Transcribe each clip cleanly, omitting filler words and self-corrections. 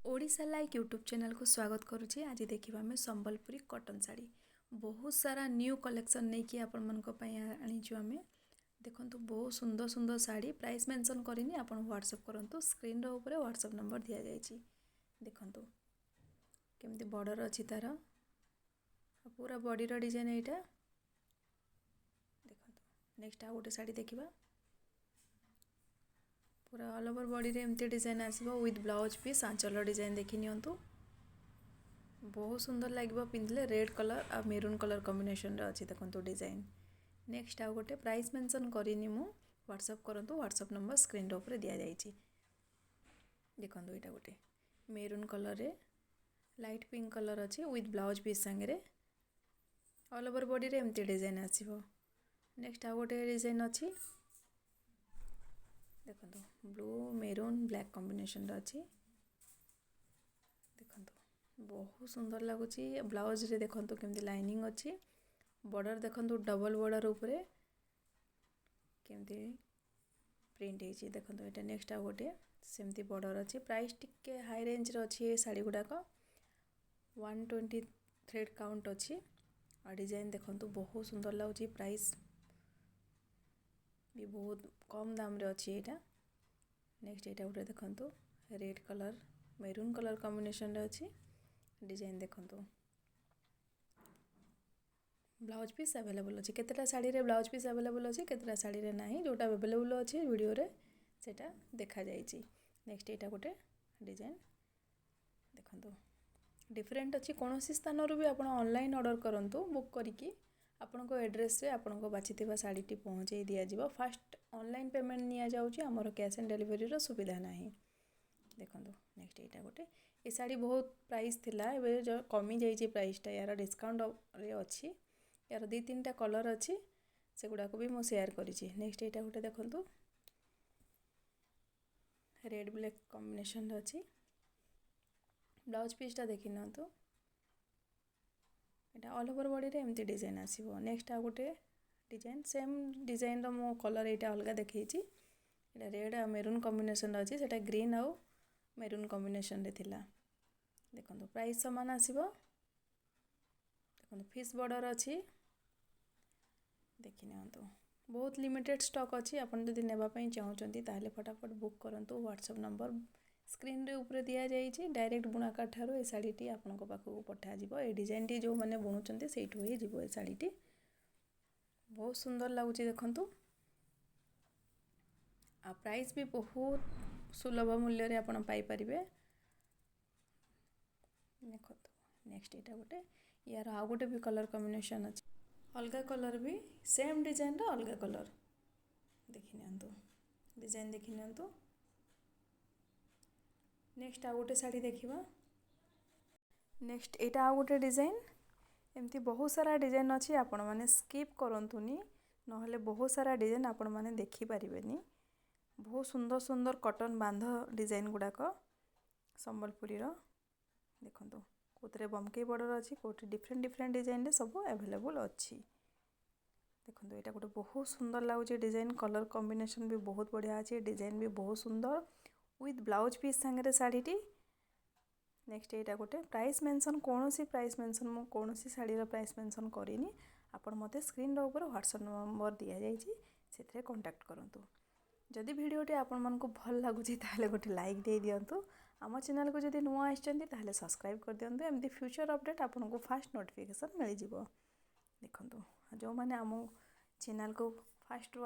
Odisha like YouTube channel को स्वागत करुँची। आज देखा आम संबलपुरी कॉटन साड़ी बहुत सारा न्यू कलेक्शन नहीं कि आपण मन आनीचु आम देखु बहुत सुंदर सुंदर साड़ी प्राइस मेंशन करनी आप व्हाट्सएप करूँ स्क्रीन ऊपर व्हाट्सएप नंबर दि जाएगी। देखु केमती बॉर्डर अच्छी तार पूरा बॉडी डिजाइन यहाँ देखो। नेक्स्ट आ गोटे साड़ी देखा पूरा ऑल ओवर बॉडी रे एमती डिजाइन आसो विथ ब्लाउज पीस आंचल डिजाइन देखी नियंतु बहुत सुंदर लगे पिंधले रेड कलर आ मेरून कलर कॉम्बिनेशन रे अच्छी देखो डिजाइन। नेक्स्ट आ गोटे प्राइस मेंशन करनी मु व्हाट्सएप करूँ व्हाट्सएप नंबर स्क्रीन ऊपर दि जाएगी। देखो यहाँ गोटे मेरून कलर रे लाइट पिंक कलर अच्छी विथ ब्लाउज पीस सांगे ऑल ओवर बॉडी रे एमती डिजाइन आसो। नेक्स्ट आ गोटे डिजाइन अच्छी देखो ब्लू मेरून ब्लैक कॉम्बिनेशन अच्छी देखो बहुत सुंदर लगुच। ब्लाउज रे देखो केमती लाइनिंग अच्छी बॉर्डर देखो डबल बॉर्डर उपरे केमती प्रिंट है देखो यहाँ। नेक्स्ट आ गोटे सेमती बॉर्डर अच्छी प्राइस टिके हाई रेंज रे अच्छी ये साड़ी गुड़ाक 120 थ्रेड काउंट अच्छी और डिजाइन देखो बहुत सुंदर लगुच। प्राइस भी बहुत कम दाम रे अच्छी यहाँ। नेक्स्ट यहाँ गोटे देखो red colour maroon colour combination रे अच्छी डिजाइन देखो ब्लाउज पीस अवेलेबल अच्छी केतेटा साड़ी रे ब्लाउज पीस अवेलेबल अच्छी केतेटा साड़ी रे नहीं जोटा अवेलेबल अच्छी वीडियो रे सेटा देखा जाइए। नेक्स्ट यहाँ गोटे डिजाइन देखो डिफरेंट अच्छी कौन स्थान भी आप ऑनलाइन ऑर्डर करूँ बुक करके आपण एड्रेस रे आपण बाछी साड़ी पहुँचे दिज्व। फास्ट ऑनलाइन पेमेंट नि जाऊँगी आमर कैश एंड डिलीवरी रो सुविधा नहीं। देखो नेक्स्ट यहाँ गोटे ये साड़ी बहुत प्राइस थिला एबे जो कमी जाइए प्राइसटा यार डिस्काउंट रे अच्छी यार दी तीन टा कलर अच्छी से गुड़ाक भी मुझे शेयर करी। नेक्स्ट यहाँ गोटे देखो रेड ब्लैक कॉम्बिनेशन अच्छी ब्लाउज पीसटा देखी ना तो यहाँ ऑल ओवर बॉडी रे एमती डिजाइन आसो। नेक्स्ट आ गोटे डिजाइन सेम डिजाइन मो कलर यहाँ अलग देखी यहाँ रेड आ मेरून कॉम्बिनेशन अच्छी से ग्रीन आउ मेरून कॉम्बिनेशन रे थिला देखो प्राइस सामान आसो। देखो फिश बॉर्डर अच्छी देखी नियंतु बहुत लिमिटेड स्टॉक अच्छी आपन जदि नेबापई चाहूचंती ताहले फटाफट बुक करंतु व्हाट्सएप नंबर स्क्रीन रे ऊपर दिया जाइए। डायरेक्ट बुणाकार ठारो ए साड़ीटी आपन पाखक पठा जिवो ए डिजाइन टी जो माने बुणुचंती सेठु ही जिवो ए साड़ीटी बहुत सुंदर लगुच। देखंतु आ प्राइस भी बहुत सुलभ मूल्य रे आपन पाई परिबे। देखो नेक्स्ट यहाँ गोटे यार आ गोटे भी कलर कॉम्बिनेशन अच्छी अलग कलर भी सेम डिजाइन रा अलग कलर देखी नियंतु डिजाइन देखी नियंतु। नेक्स्ट आ गोटे साड़ी देखिबा। नेक्स्ट एटा आ गोटे डिजाइन एमती बहुत सारा डिजाइन अच्छी आपण माने स्किप करंतुनी नहले बहुत सारा डिजाइन आपण माने देखि परिबेनी। बहुत सुंदर सुंदर कॉटन बांध डिजाइन गुड़ाक संबलपुरी रो देखो कोतरे बमके बॉर्डर अच्छी कोटे डिफरेंट डिफरेंट डिजाइन रे सब अवेलेबल अच्छी। देखो यहाँ गोटे बहुत सुंदर लगुच डिजाइन कलर कॉम्बिनेशन भी बहुत बढ़िया अच्छी डिजाइन भी बहुत सुंदर विथ ब्लाउज पीस सांगे साड़ीटी। नेक्स्ट यहाँ गोटे प्राइस मेंशन कौन सी प्राइस मेंशन मु कौन सी साड़ी रो प्राइस मेंशन करिनी आपण मते स्क्रीन रो ऊपर व्हाट्सएप नंबर दिया जाइए से कांटेक्ट करंतु। जदि वीडियोटी आपण मन को भल लगुची ताहले गोटे लाइक दे दियंतु। आम चैनल को जदि नुआ आइछंती ताहले सब्सक्राइब कर दियंतु एमती फ्यूचर अपडेट आपण को फास्ट नोटिफिकेशन मिल जिवो। देखंतु जो माने आम चैनल को फास्ट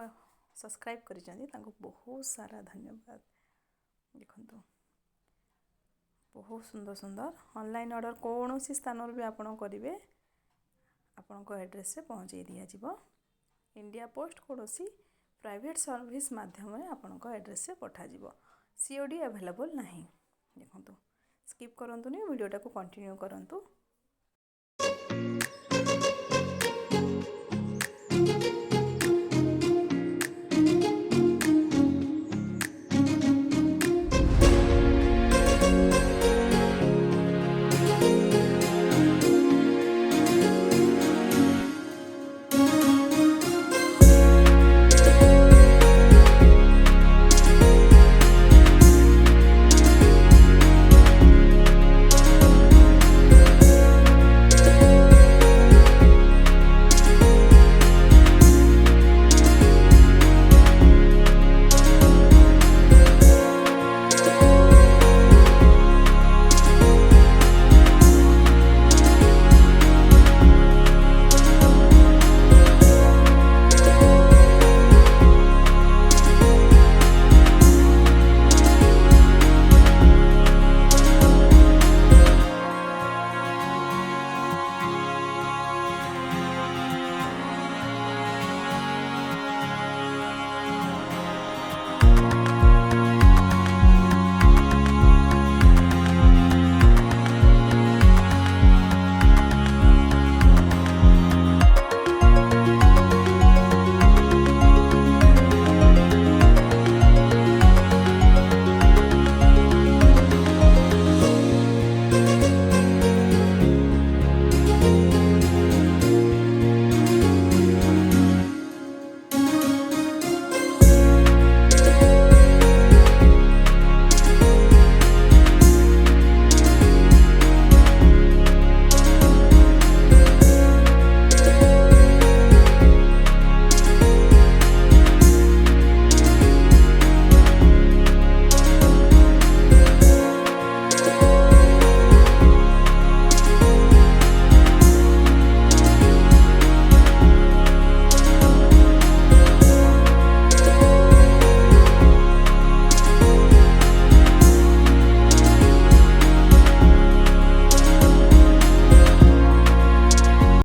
सब्सक्राइब करिसेंती तांको बहुत सारा धन्यवाद। देखंतु बहुत सुंदर सुंदर ऑनलाइन ऑर्डर कौन सी स्थान भी आपण करेंगे आपण को एड्रेस से पहुँचे दिज्व। इंडिया पोस्ट कौन सी प्राइवेट सर्विस माध्यम आपण को एड्रेस से पठाजिव सीओडी अवेलेबल नहीं। देखो स्किप करंतुनी वीडियोटा को कंटिन्यू करंतु।